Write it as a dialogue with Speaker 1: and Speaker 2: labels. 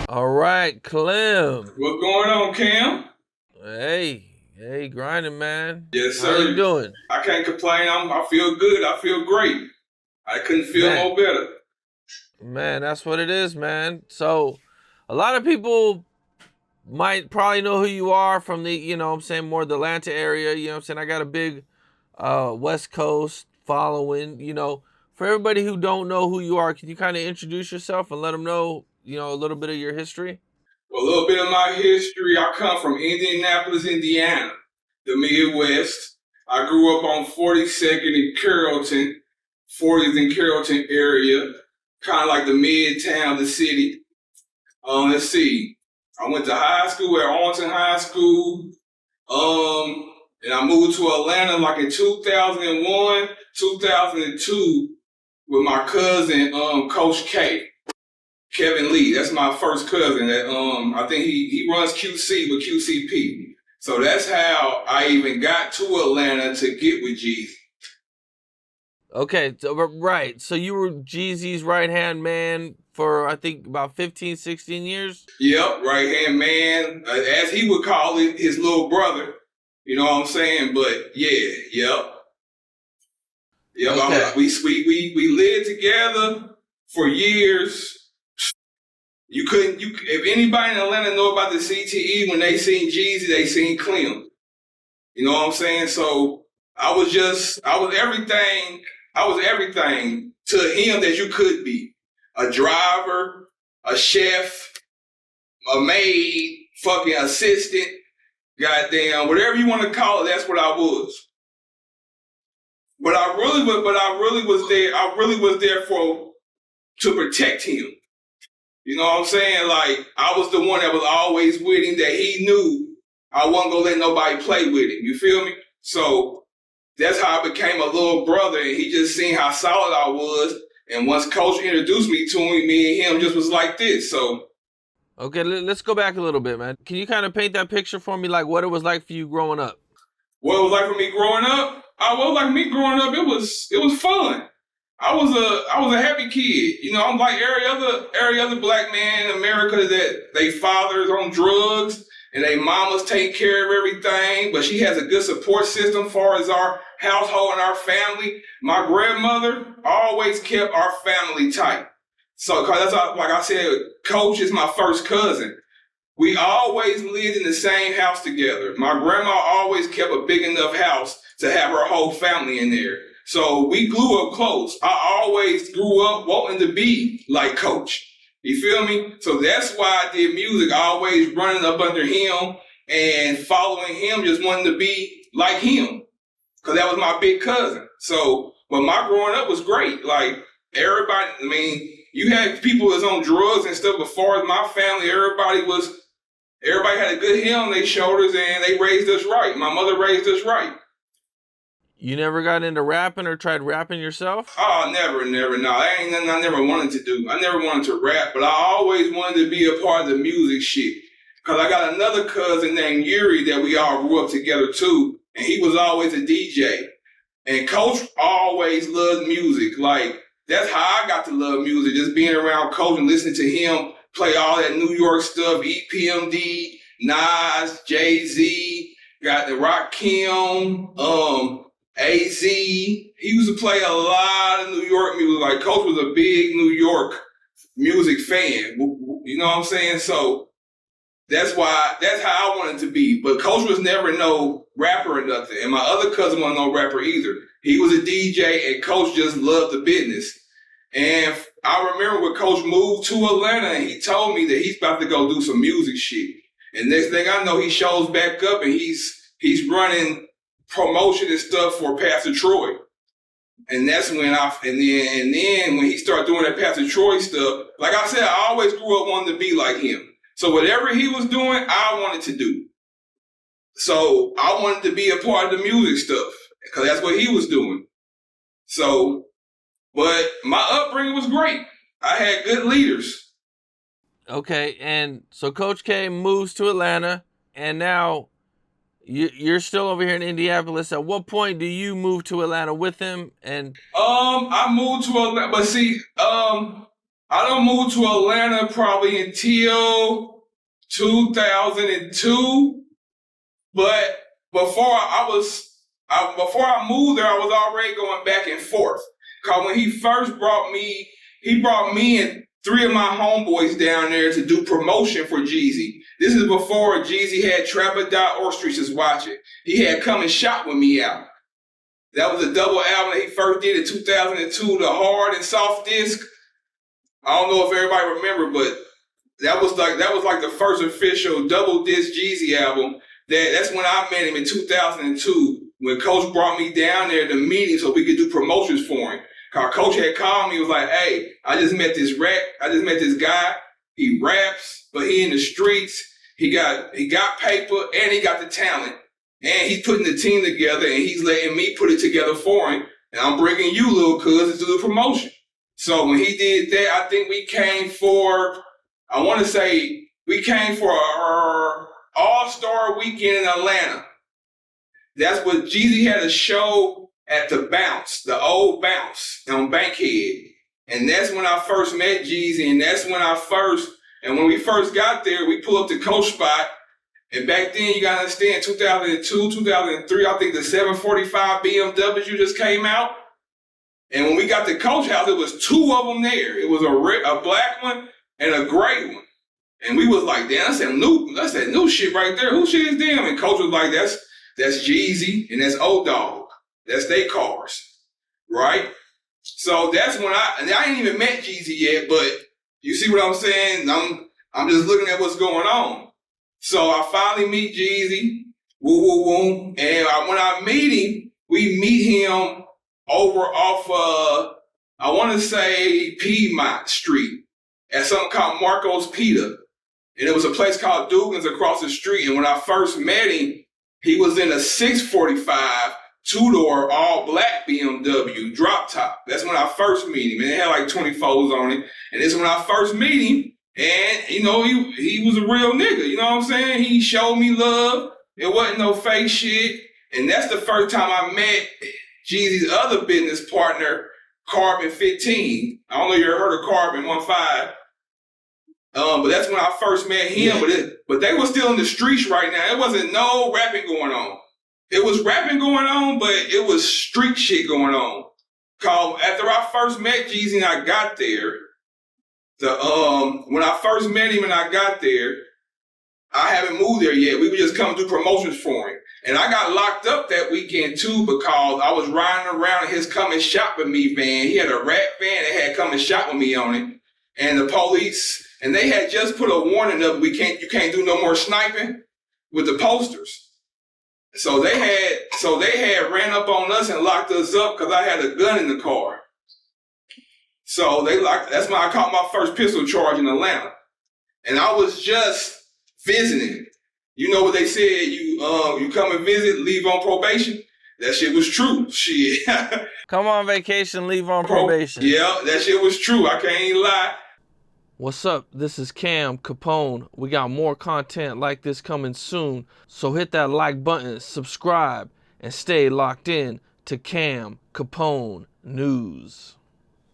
Speaker 1: All right, Clem.
Speaker 2: What's going on, Cam?
Speaker 1: Hey, grinding, man.
Speaker 2: Yes,
Speaker 1: How you
Speaker 2: sir.
Speaker 1: doing?
Speaker 2: I can't complain. I feel good. I feel great. I couldn't feel
Speaker 1: Man,
Speaker 2: more better.
Speaker 1: man, that's what it is, man. So, a lot of people might probably know who you are from the, what I'm saying, more the Atlanta area. You know what I'm saying? I got a big West Coast following. For everybody who don't know who you are, can you kind of introduce yourself and let them know, a little bit of your history?
Speaker 2: A little bit of my history. I come from Indianapolis, Indiana, the Midwest. I grew up on 42nd in Carrollton, 40th in Carrollton area, kind of like the midtown of the city. Let's see. I went to high school at Arlington High School. And I moved to Atlanta like in 2001, 2002 with my cousin, Coach K, Kevin Lee. That's my first cousin. That I think he runs QC with QCP. So that's how I even got to Atlanta to get with Jeezy.
Speaker 1: Okay, so, right. So you were Jeezy's right hand man for I think about 15, 16 years.
Speaker 2: Yep, right hand man, as he would call it, his little brother. You know what I'm saying? But yeah, yep.
Speaker 1: Okay.
Speaker 2: We lived together for years. If anybody in Atlanta know about the CTE, when they seen Jeezy, they seen Clem. You know what I'm saying? So I was everything to him that you could be. A driver, a chef, a maid, fucking assistant, goddamn, whatever you want to call it, that's what I was. But I really was there, for, to protect him. You know what I'm saying? Like, I was the one that was always with him that he knew I wasn't gonna let nobody play with him. You feel me? So that's how I became a little brother, and he just seen how solid I was. And once Coach introduced me to him, me and him just was like this. So
Speaker 1: Okay, let's go back a little bit, man. Can you kind of paint that picture for me, like what it was like for you growing up?
Speaker 2: what it was like for me growing up, it was fun. I was a happy kid. You know, I'm like every other black man in America that they fathers on drugs and they mamas take care of everything, but she has a good support system as far as our household and our family. My grandmother always kept our family tight. So, cause that's how, like I said, Coach is my first cousin. We always lived in the same house together. My grandma always kept a big enough house to have her whole family in there. So we grew up close. I always grew up wanting to be like Coach. You feel me? So that's why I did music, always running up under him and following him, just wanting to be like him. Cause that was my big cousin. So, but my growing up was great. Like everybody, I mean, you had people that's on drugs and stuff. As far as my family, everybody had a good head on their shoulders, and they raised us right. My mother raised us right.
Speaker 1: You never got into rapping or tried rapping yourself?
Speaker 2: Oh, never. No, that ain't nothing I never wanted to do. I never wanted to rap, but I always wanted to be a part of the music shit. Cause I got another cousin named Yuri that we all grew up together too, and he was always a DJ. And Coach always loved music. Like, that's how I got to love music, just being around Coach and listening to him play all that New York stuff, EPMD, Nas, Jay-Z, got the Rakim, AZ. He used to play a lot of New York music. Like, Coach was a big New York music fan. You know what I'm saying? So that's how I wanted to be. But Coach was never no rapper or nothing. And my other cousin wasn't no rapper either. He was a DJ, and Coach just loved the business. And I remember when Coach moved to Atlanta, and he told me that he's about to go do some music shit. And next thing I know, he shows back up, and he's running promotion and stuff for Pastor Troy. And that's when and then when he started doing that Pastor Troy stuff, like I said, I always grew up wanting to be like him. So whatever he was doing, I wanted to do. So I wanted to be a part of the music stuff because that's what he was doing. So, but my upbringing was great. I had good leaders.
Speaker 1: Okay, and so Coach K moves to Atlanta, and now you're still over here in Indianapolis. At what point do you move to Atlanta with him? And
Speaker 2: I moved to Atlanta, but see, I don't move to Atlanta probably until 2002. But before I moved there, I was already going back and forth. Cause when he first brought me, he brought me and three of my homeboys down there to do promotion for Jeezy. This is before Jeezy had Trapper Dot or Streets is Watching. He had Come and Shop with Me out. That was a double album that he first did in 2002, the hard and soft disc. I don't know if everybody remember, but that was like the first official double disc Jeezy album. That's when I met him in 2002 when Coach brought me down there to meet him so we could do promotions for him. Cause Coach had called me, was like, "Hey, I just met this guy. He raps, but he in the streets. He got paper and he got the talent, and he's putting the team together and he's letting me put it together for him. And I'm bringing you little cousins to do the promotion." So when he did that, I think we came for our All-Star Weekend in Atlanta. That's what Jeezy had a show at the Bounce, the old Bounce on Bankhead. And that's when I first met Jeezy. And when we first got there, we pulled up the Coach spot. And back then, you gotta understand, 2002, 2003, I think the 745 BMW just came out. And when we got to Coach House, it was two of them there. It was a black one and a gray one. And we was like, damn, that's that new shit right there. Who shit is them? And Coach was like, that's Jeezy and that's O-Dog. That's they cars, right? So that's when I ain't even met Jeezy yet, but you see what I'm saying? I'm just looking at what's going on. So I finally meet Jeezy, woo woo woo, and when I meet him, we meet him over off I want to say Piedmont Street at something called Marco's Pita. And it was a place called Dugan's across the street. And when I first met him, he was in a 645 two-door all-black BMW drop top. That's when I first met him. And it had like 24s on it. And this is when I first met him. And, you know, he was a real nigga. You know what I'm saying? He showed me love. It wasn't no fake shit. And that's the first time I met Jeezy's other business partner, Carbon 15. I don't know if you ever heard of Carbon 15. But that's when I first met him. Yeah. But they were still in the streets right now. It wasn't no rapping going on. It was rapping going on, but it was street shit going on. Cause after I first met Jeezy and I got there, when I first met him and I got there, I haven't moved there yet. We would just come do promotions for him. And I got locked up that weekend too because I was riding around in his Come and Shop with Me van. He had a rap van that had Come and Shop with Me on it. And the police, and they had just put a warning up, you can't do no more sniping with the posters. So they had ran up on us and locked us up because I had a gun in the car. So that's when I caught my first pistol charge in Atlanta. And I was just visiting. You know what they said, you come and visit, leave on probation? That shit was true. Shit.
Speaker 1: Come on vacation, leave on probation.
Speaker 2: Yeah, that shit was true. I can't even lie.
Speaker 1: What's up? This is Cam Capone. We got more content like this coming soon. So hit that like button, subscribe, and stay locked in to Cam Capone News.